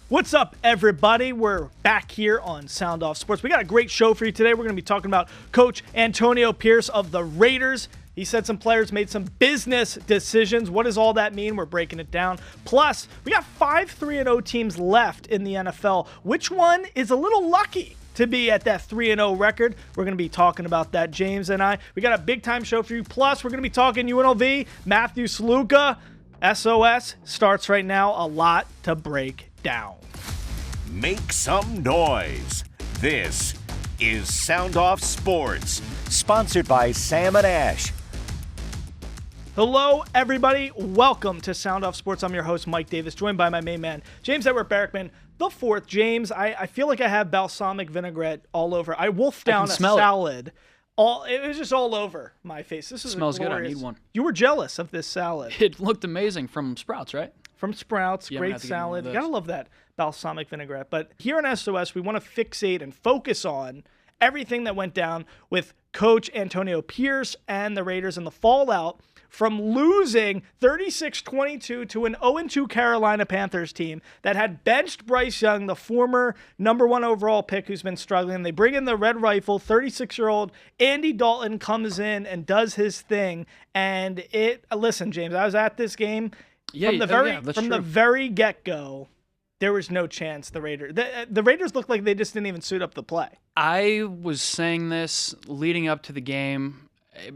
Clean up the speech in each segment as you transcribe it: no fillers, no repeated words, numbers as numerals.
What's up, everybody? We're back here on Sound Off Sports. We got a great show for you today. We're going to be talking about Coach Antonio Pierce of the Raiders. He said some players made some business decisions. What does all that mean? We're breaking it down. Plus, we got 5 3-0 teams left in the NFL. Which one is a little lucky to be at that 3-0 record? We're going to be talking about that, James and I. We got a big-time show for you. Plus, we're going to be talking UNLV, Matthew Sluka. SOS starts right now. A lot to break down. Make some noise. This is Sound Off Sports, sponsored by Sam and Ash. Hello, everybody. Welcome to Sound Off Sports. I'm your host, Mike Davis, joined by my main man, James Edward Barrickman, the fourth. James, I feel like I have balsamic vinaigrette all over. I wolfed down a salad. It was just all over my face. This is smells glorious. good. I need one. You were jealous of this salad. It looked amazing from Sprouts, right? From Sprouts, great salad. You gotta love that balsamic vinaigrette. But here on SOS, we want to fixate and focus on everything that went down with Coach Antonio Pierce and the Raiders and the fallout from losing 36-22 to an 0-2 Carolina Panthers team that had benched Bryce Young, the former number 1 overall pick who's been struggling. They bring in the red rifle, 36-year-old Andy Dalton comes in and does his thing. And listen, James, I was at this game. From the very get-go, there was no chance the Raiders looked like they just didn't even suit up the play. I was saying this leading up to the game,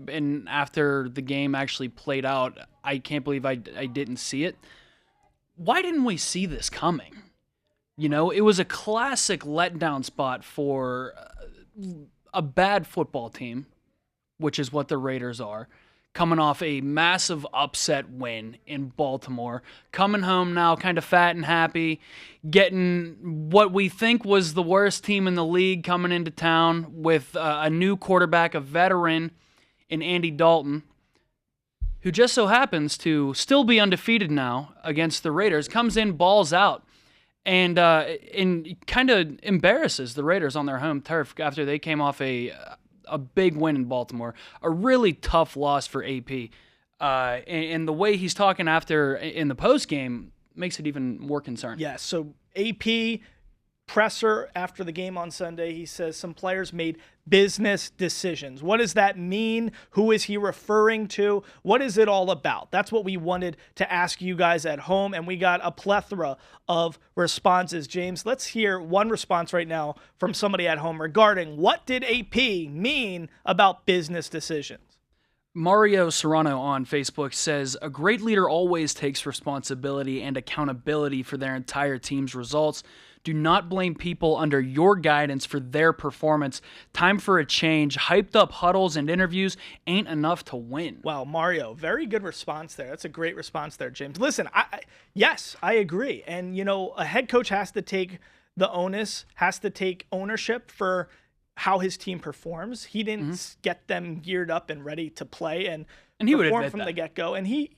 and after the game actually played out, I can't believe I didn't see it. Why didn't we see this coming? You know, it was a classic letdown spot for a bad football team, which is what the Raiders are, coming off a massive upset win in Baltimore, coming home now kind of fat and happy, getting what we think was the worst team in the league coming into town with a new quarterback, a veteran in Andy Dalton, who just so happens to still be undefeated now against the Raiders, comes in, balls out, and kind of embarrasses the Raiders on their home turf after they came off a big win in Baltimore, a really tough loss for AP. And the way he's talking after in the postgame makes it even more concerning. Yeah, so AP presser after the game on Sunday, he says some players made business decisions. What does that mean? Who is he referring to? What is it all about? That's what we wanted to ask you guys at home, and we got a plethora of responses. James, let's hear one response right now from somebody at home regarding what did AP mean about business decisions. Mario Serrano on Facebook says, a great leader always takes responsibility and accountability for their entire team's results. Do not blame people under your guidance for their performance. Time for a change. Hyped up huddles and interviews ain't enough to win. Wow, Mario, very good response there. That's a great response there, James. Listen, yes, I agree. And, you know, a head coach has to take the onus, has to take ownership for how his team performs. He didn't get them geared up and ready to play and he would perform admit from that. the get-go. And he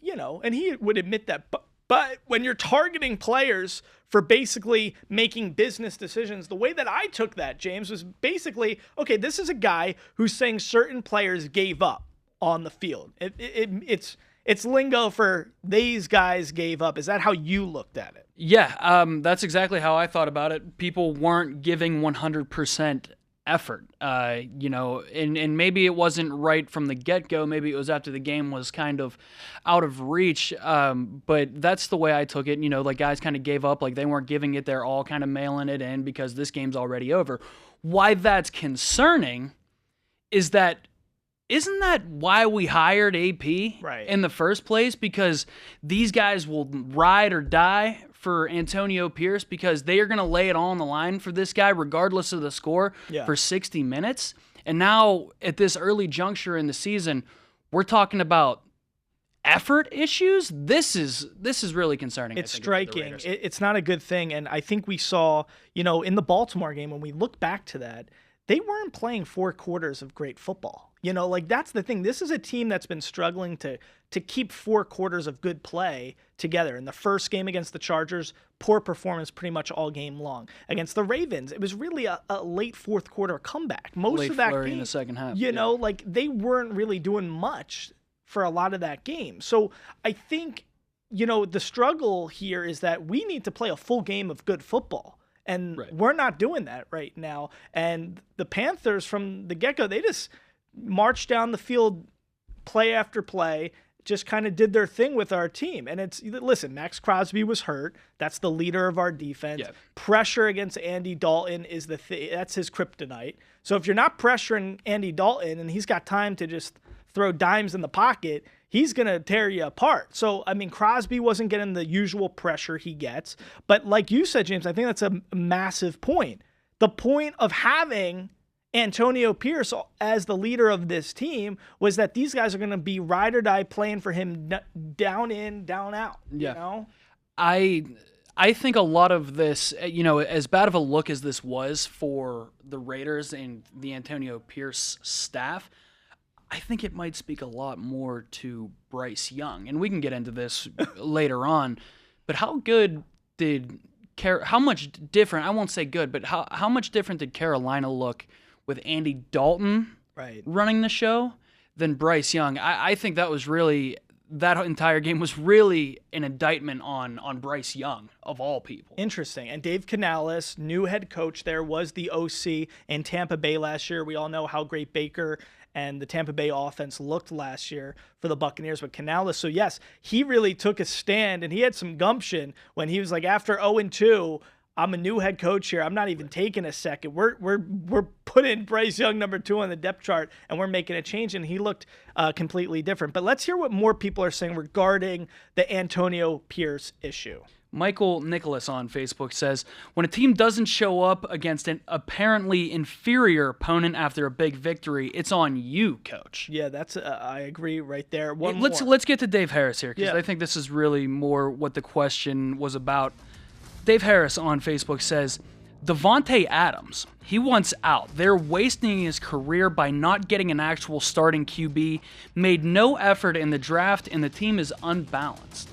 would admit that. But when you're targeting players for basically making business decisions, the way that I took that, James, was basically, okay, this is a guy who's saying certain players gave up on the field. It's lingo for these guys gave up. Is that how you looked at it? Yeah, that's exactly how I thought about it. People weren't giving 100% effort, and maybe it wasn't right from the get-go. Maybe it was after the game was kind of out of reach, but that's the way I took it. You know, like guys kind of gave up, like they weren't giving it their all, kind of mailing it in because this game's already over. Why that's concerning is that isn't that why we hired AP in the first place? Because these guys will ride or die for Antonio Pierce because they are going to lay it all on the line for this guy regardless of the score for 60 minutes. And now at this early juncture in the season, we're talking about effort issues. This is really concerning. It's striking. It's not a good thing. And I think we saw, in the Baltimore game, when we look back to that, they weren't playing 4 quarters of great football. That's the thing. This is a team that's been struggling to keep 4 quarters of good play together. In the first game against the Chargers, poor performance pretty much all game long. Against the Ravens, it was really a late fourth quarter comeback. Most of that game, in the second half. They weren't really doing much for a lot of that game. So I think, the struggle here is that we need to play a full game of good football. And we're not doing that right now. And the Panthers, from the get-go, they just marched down the field play after play, just kind of did their thing with our team. And listen, Max Crosby was hurt. That's the leader of our defense. Yep. Pressure against Andy Dalton is that's his kryptonite. So if you're not pressuring Andy Dalton and he's got time to just throw dimes in the pocket, he's going to tear you apart. So, I mean, Crosby wasn't getting the usual pressure he gets. But like you said, James, I think that's a massive point. The point of having Antonio Pierce as the leader of this team was that these guys are going to be ride or die playing for him down in, down out. Yeah. I think a lot of this, as bad of a look as this was for the Raiders and the Antonio Pierce staff, I think it might speak a lot more to Bryce Young, and we can get into this later on. But how much different? I won't say good, but how much different did Carolina look with Andy Dalton running the show than Bryce Young? I think that entire game was really an indictment on Bryce Young, of all people. Interesting. And Dave Canales, new head coach there, was the OC in Tampa Bay last year. We all know how great Baker and the Tampa Bay offense looked last year for the Buccaneers with Canales. So, yes, he really took a stand, and he had some gumption when he was like, after 0-2, I'm a new head coach here. I'm not even taking a second. We're putting Bryce Young number 2 on the depth chart, and we're making a change, and he looked completely different. But let's hear what more people are saying regarding the Antonio Pierce issue. Michael Nicholas on Facebook says, when a team doesn't show up against an apparently inferior opponent after a big victory, it's on you, coach. Yeah, I agree right there. Let's get to Dave Harris here, because I think this is really more what the question was about. Dave Harris on Facebook says, Devontae Adams, he wants out. They're wasting his career by not getting an actual starting QB, made no effort in the draft, and the team is unbalanced.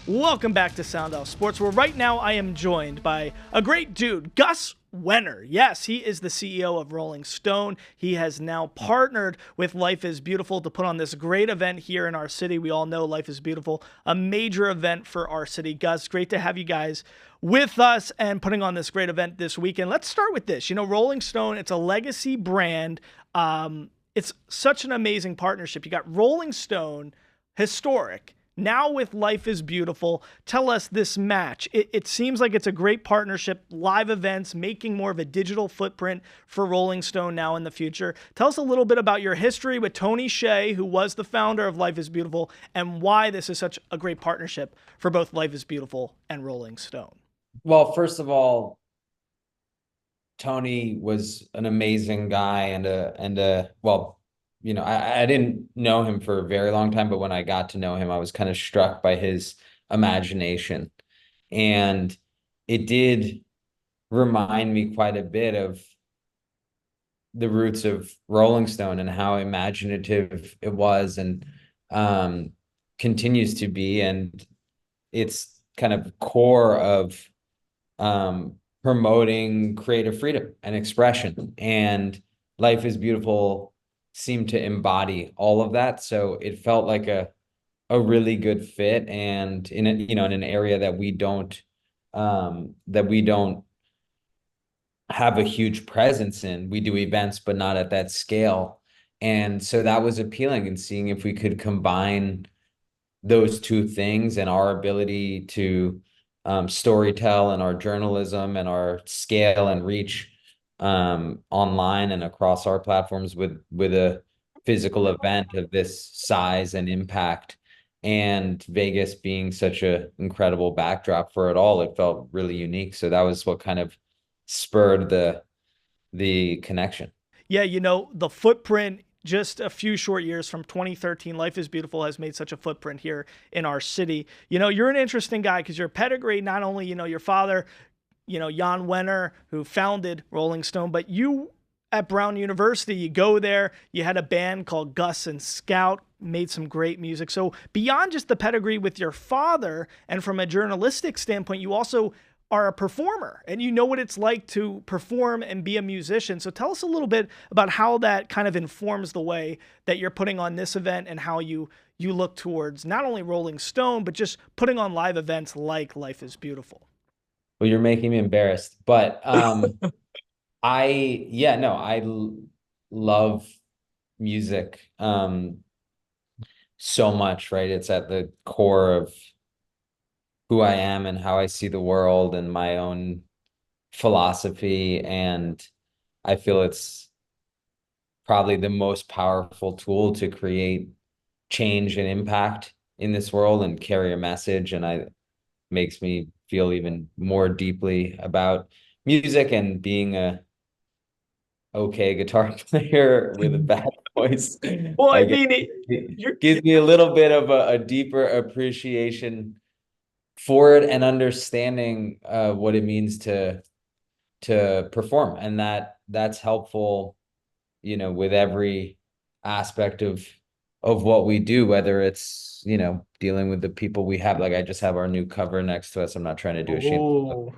Welcome back to Sound Off Sports, where right now I am joined by a great dude, Gus Wenner. Yes, he is the CEO of Rolling Stone. He has now partnered with Life is Beautiful to put on this great event here in our city. We all know Life is Beautiful, a major event for our city. Gus, great to have you guys with us and putting on this great event this weekend. Let's start with this. Rolling Stone, it's a legacy brand. It's such an amazing partnership. You got Rolling Stone, historic. Now with Life is Beautiful, tell us this match. It seems like it's a great partnership, live events, making more of a digital footprint for Rolling Stone now in the future. Tell us a little bit about your history with Tony Hsieh, who was the founder of Life is Beautiful, and why this is such a great partnership for both Life is Beautiful and Rolling Stone. Well, first of all, Tony was an amazing guy I didn't know him for a very long time, but when I got to know him, I was kind of struck by his imagination. And it did remind me quite a bit of the roots of Rolling Stone and how imaginative it was and continues to be. And it's kind of core of promoting creative freedom and expression. And Life is Beautiful seemed to embody all of that. So it felt like a really good fit, and in an area that we don't have a huge presence in. We do events, but not at that scale. And so that was appealing, and seeing if we could combine those two things and our ability to storytell and our journalism and our scale and reach online and across our platforms with a physical event of this size and impact, and Vegas being such an incredible backdrop for it all. It felt really unique. So that was what kind of spurred the connection. Yeah, the footprint, just a few short years from 2013, Life is Beautiful has made such a footprint here in our city. You're an interesting guy because your pedigree, not only, your father, Gus Wenner, who founded Rolling Stone, but you at Brown University, you go there, you had a band called Gus and Scout, made some great music. So beyond just the pedigree with your father, and from a journalistic standpoint, you also are a performer and you know what it's like to perform and be a musician. So tell us a little bit about how that kind of informs the way that you're putting on this event and how you look towards not only Rolling Stone, but just putting on live events like Life is Beautiful. Well, you're making me embarrassed, but I love music so much, right? It's at the core of who I am and how I see the world and my own philosophy. And I feel it's probably the most powerful tool to create change and impact in this world and carry a message. And makes me feel even more deeply about music and being a okay guitar player with a bad voice. Well, I guess mean, it gives me a little bit of a deeper appreciation for it and understanding what it means to perform, and that's helpful, with every aspect of what we do, whether it's dealing with the people we have. Like I just have our new cover next to us. I'm not trying to do a shame,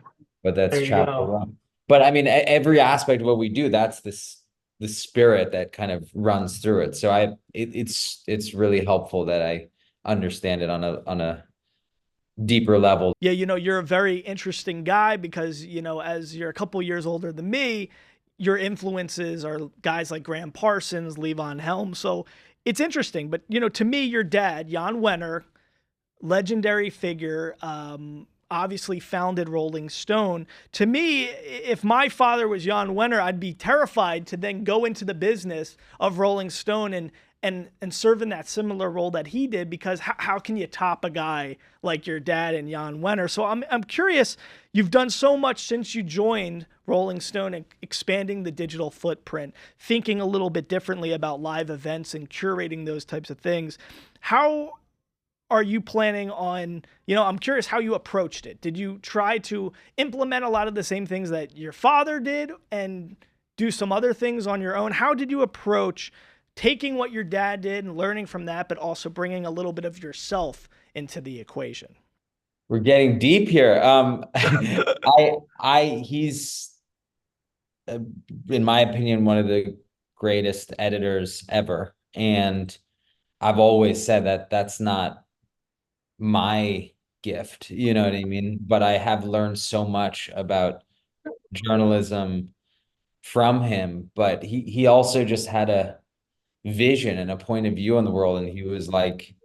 but that's Chapel Run. But I mean, every aspect of what we do, that's the spirit that kind of runs through it. So it's really helpful that I understand it on a deeper level. Yeah, you're a very interesting guy because, as you're a couple years older than me, your influences are guys like Graham Parsons, Levon Helm. So it's interesting. But, to me, your dad, Jan Wenner, legendary figure, obviously founded Rolling Stone. To me, if my father was Jan Wenner, I'd be terrified to then go into the business of Rolling Stone and serve in that similar role that he did, because how can you top a guy like your dad and Jan Wenner? So I'm curious, you've done so much since you joined Rolling Stone and expanding the digital footprint, thinking a little bit differently about live events and curating those types of things. How are you planning on, I'm curious how you approached it. Did you try to implement a lot of the same things that your father did and do some other things on your own? How did you approach taking what your dad did and learning from that, but also bringing a little bit of yourself into the equation? We're getting deep here. He's, in my opinion, one of the greatest editors ever. And I've always said that that's not my gift, you know what I mean? But I have learned so much about journalism from him. But he also just had a vision and a point of view on the world, and he was like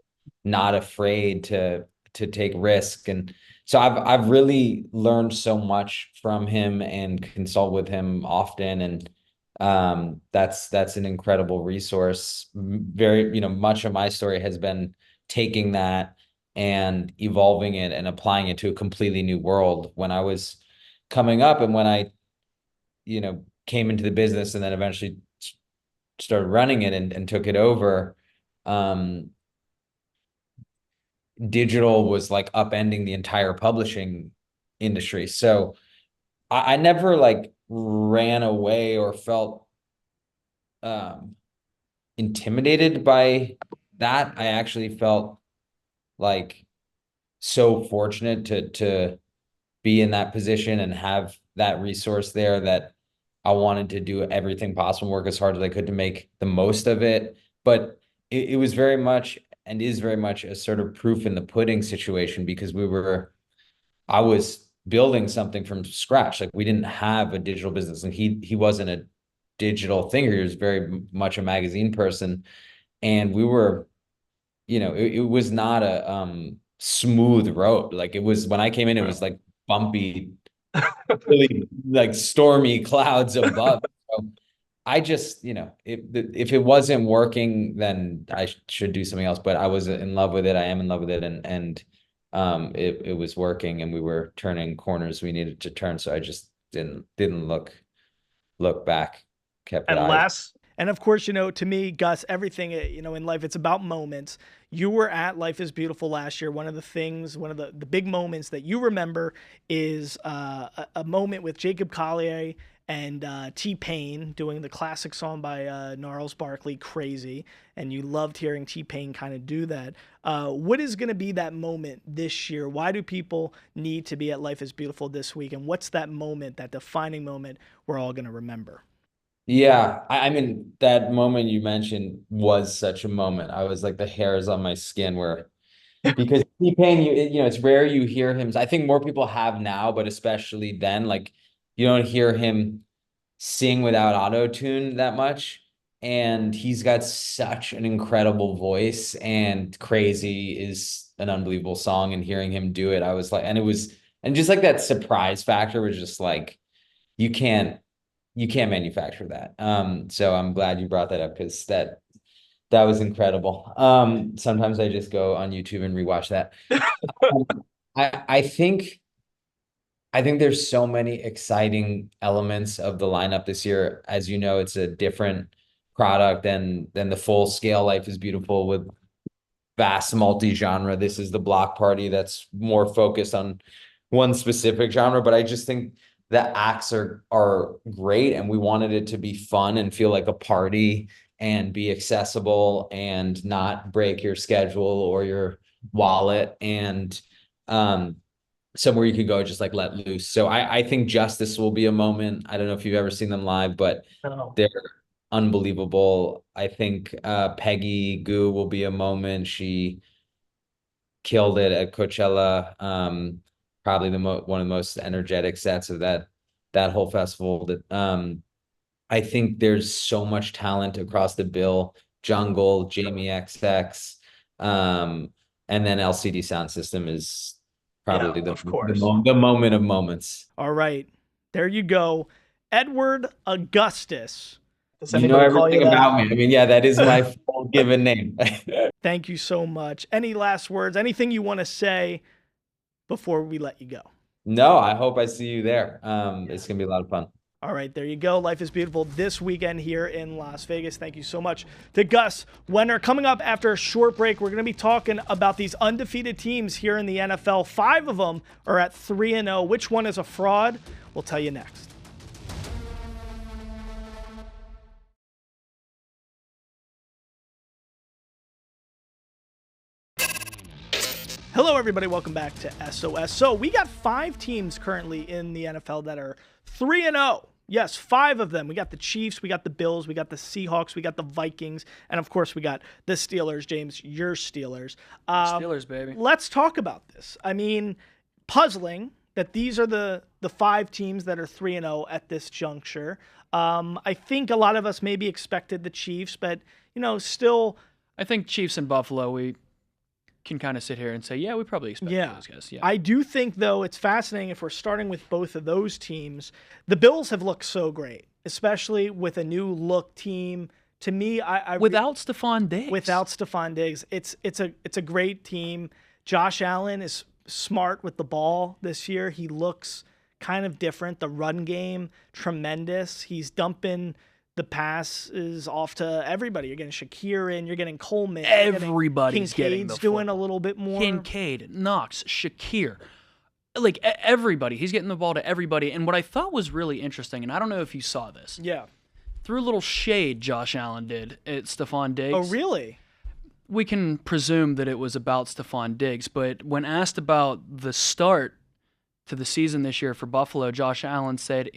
not afraid to take risk. And so I've really learned so much from him and consult with him often, and that's an incredible resource. Very, much of my story has been taking that and evolving it and applying it to a completely new world. When I was coming up and when I came into the business and then eventually started running it and took it over, digital was like upending the entire publishing industry. So I never like ran away or felt intimidated by that. I actually felt like so fortunate to be in that position and have that resource there, that I wanted to do everything possible, work as hard as I could to make the most of it. But it was very much and is very much a sort of proof in the pudding situation, because I was building something from scratch. Like we didn't have a digital business, and he wasn't a digital thinker. He was very much a magazine person. And we were, it was not a smooth road. Like it was, when I came in, it was like bumpy, really like stormy clouds above. So I just, if it wasn't working, then I should do something else. But I was in love with it. I am in love with it. And it was working, and we were turning corners we needed to turn. So I just didn't look back, kept it eyes. And of course, to me, Gus, everything, in life, it's about moments. You were at Life is Beautiful last year. One of the big moments that you remember is a moment with Jacob Collier and T-Pain doing the classic song by Gnarls Barkley, Crazy, and you loved hearing T-Pain kind of do that. What is going to be that moment this year? Why do people need to be at Life is Beautiful this week? And what's that moment, that defining moment we're all going to remember? Yeah, I mean, that moment you mentioned was such a moment. I was like, the hairs on my skin were, because T-Pain, it's rare you hear him. I think more people have now, but especially then, like, you don't hear him sing without auto-tune that much. And he's got such an incredible voice, and Crazy is an unbelievable song. And hearing him do it, I was like, and just like that surprise factor was just like, you can't manufacture that. So I'm glad you brought that up, because that was incredible. Sometimes I just go on YouTube and rewatch that. I think there's so many exciting elements of the lineup this year. As you know, it's a different product than the full scale Life is Beautiful with vast multi-genre. This is the block party that's more focused on one specific genre, but I just think the acts are great, and we wanted it to be fun and feel like a party and be accessible and not break your schedule or your wallet, and somewhere you could go just like let loose. So I think Justice will be a moment. I don't know if you've ever seen them live, but they're unbelievable. I think Peggy Gou will be a moment. She killed it at Coachella. Probably one of the most energetic sets of that whole festival. That I think there's so much talent across the bill. Jungle, Jamie XX, and then LCD Sound System is probably the moment of moments. All right, there you go, Edward Augustus. Does anybody call you that? About me? I mean, yeah, that is my full given name. Thank you so much. Any last words? Anything you want to say before we let you go? No, I hope I see you there. It's going to be a lot of fun. All right, there you go. Life is Beautiful this weekend here in Las Vegas. Thank you so much to Gus Wenner. Coming up after a short break, we're going to be talking about these undefeated teams here in the NFL. 5 of them are at 3-0. Which one is a fraud? We'll tell you next. Hello, everybody. Welcome back to SOS. So we got 5 teams currently in the NFL that are 3-0. Yes, 5 of them. We got the Chiefs, we got the Bills, we got the Seahawks, we got the Vikings, and of course we got the Steelers. James, your Steelers. Steelers, baby. Let's talk about this. I mean, puzzling that these are the 5 teams that are 3-0 at this juncture. I think a lot of us maybe expected the Chiefs, but, still. I think Chiefs and Buffalo, we can kind of sit here and say, yeah, we probably expect those guys. Yeah. I do think, though, it's fascinating if we're starting with both of those teams. The Bills have looked so great, especially with a new look team. To me, without Stephon Diggs. Without Stephon Diggs, it's a great team. Josh Allen is smart with the ball this year. He looks kind of different. The run game, tremendous. He's dumping the pass is off to everybody. You're getting Shakir in. You're getting Coleman. Everybody's getting the doing a little bit more. Kincaid, Knox, Shakir. Like, everybody. He's getting the ball to everybody. And what I thought was really interesting, and I don't know if you saw this. Yeah. Threw a little shade Josh Allen did at Stephon Diggs. Oh, really? We can presume that it was about Stephon Diggs, but when asked about the start to the season this year for Buffalo, Josh Allen said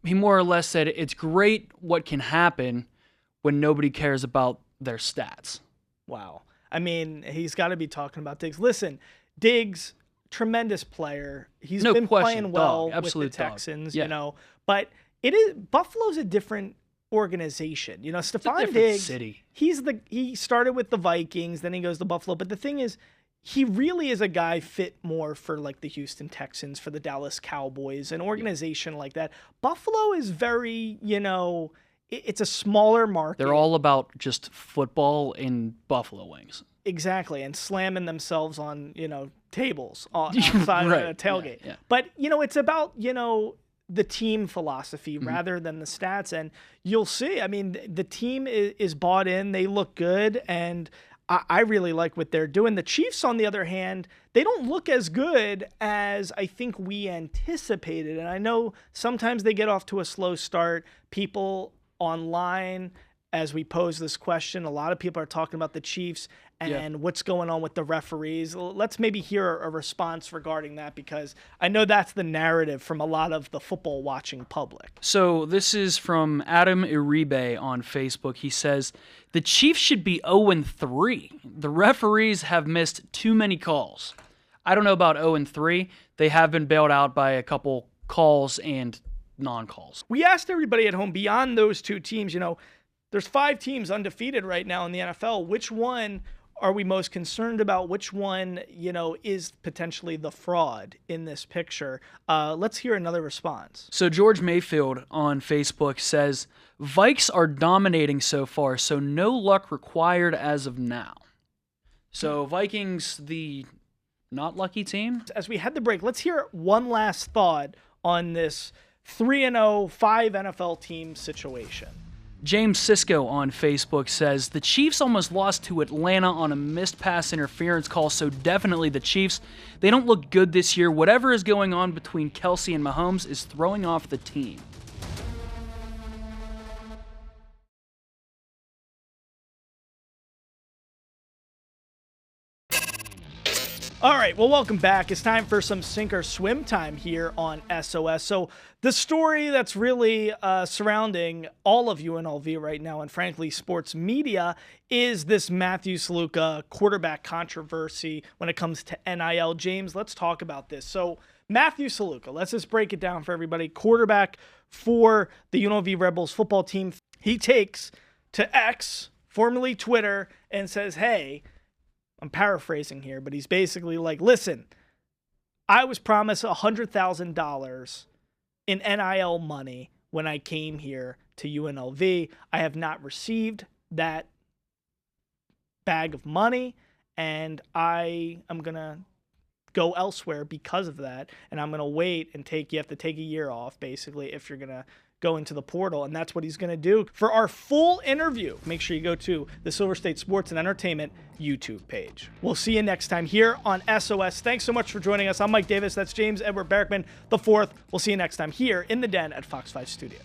he more or less said it's great what can happen when nobody cares about their stats. Wow. I mean, he's got to be talking about Diggs. Listen, Diggs, tremendous player. He's been playing well with the Texans, but Buffalo's a different organization. Stephon Diggs, city. He started with the Vikings, then he goes to Buffalo, but the thing is, he really is a guy fit more for like the Houston Texans, for the Dallas Cowboys, an organization like that. Buffalo is very, it's a smaller market. They're all about just football and buffalo wings. Exactly, and slamming themselves on, tables outside right. of a tailgate. Yeah. But, it's about, the team philosophy rather than the stats. And you'll see, I mean, the team is bought in. They look good, and I really like what they're doing. The Chiefs, on the other hand, they don't look as good as I think we anticipated. And I know sometimes they get off to a slow start. People online, as we pose this question, a lot of people are talking about the Chiefs and what's going on with the referees. Let's maybe hear a response regarding that, because I know that's the narrative from a lot of the football watching public. So this is from Adam Iribe on Facebook. He says, the Chiefs should be 0-3. The referees have missed too many calls. I don't know about 0-3. They have been bailed out by a couple calls and non-calls. We asked everybody at home, beyond those two teams, there's 5 teams undefeated right now in the NFL. Which one are we most concerned about? Which one, is potentially the fraud in this picture? Let's hear another response. So George Mayfield on Facebook says, Vikes are dominating so far, so no luck required as of now. So Vikings, the not lucky team. As we head the break, let's hear one last thought on this 3-0, 5 NFL team situation. James Sisko on Facebook says, the Chiefs almost lost to Atlanta on a missed pass interference call, so definitely the Chiefs. They don't look good this year. Whatever is going on between Kelsey and Mahomes is throwing off the team. All right, well, welcome back. It's time for some sink or swim time here on SOS. So the story that's really surrounding all of UNLV right now, and frankly sports media, is this Matthew Sluka quarterback controversy when it comes to NIL. James, let's talk about this. So Matthew Sluka, let's just break it down for everybody. Quarterback for the UNLV Rebels football team. He takes to X, formerly Twitter, and says, hey, I'm paraphrasing here, but he's basically like, listen, I was promised $100,000 in NIL money when I came here to UNLV. I have not received that bag of money, and I am going to go elsewhere because of that, and I'm going to wait and you have to take a year off, basically, if you're going to go into the portal, and that's what he's going to do. For our full interview, make sure you go to the Silver State Sports and Entertainment YouTube page. We'll see you next time here on SOS. Thanks so much for joining us. I'm Mike Davis. That's James Edward Barrickman the fourth. We'll see you next time here in the den at Fox 5 Studios.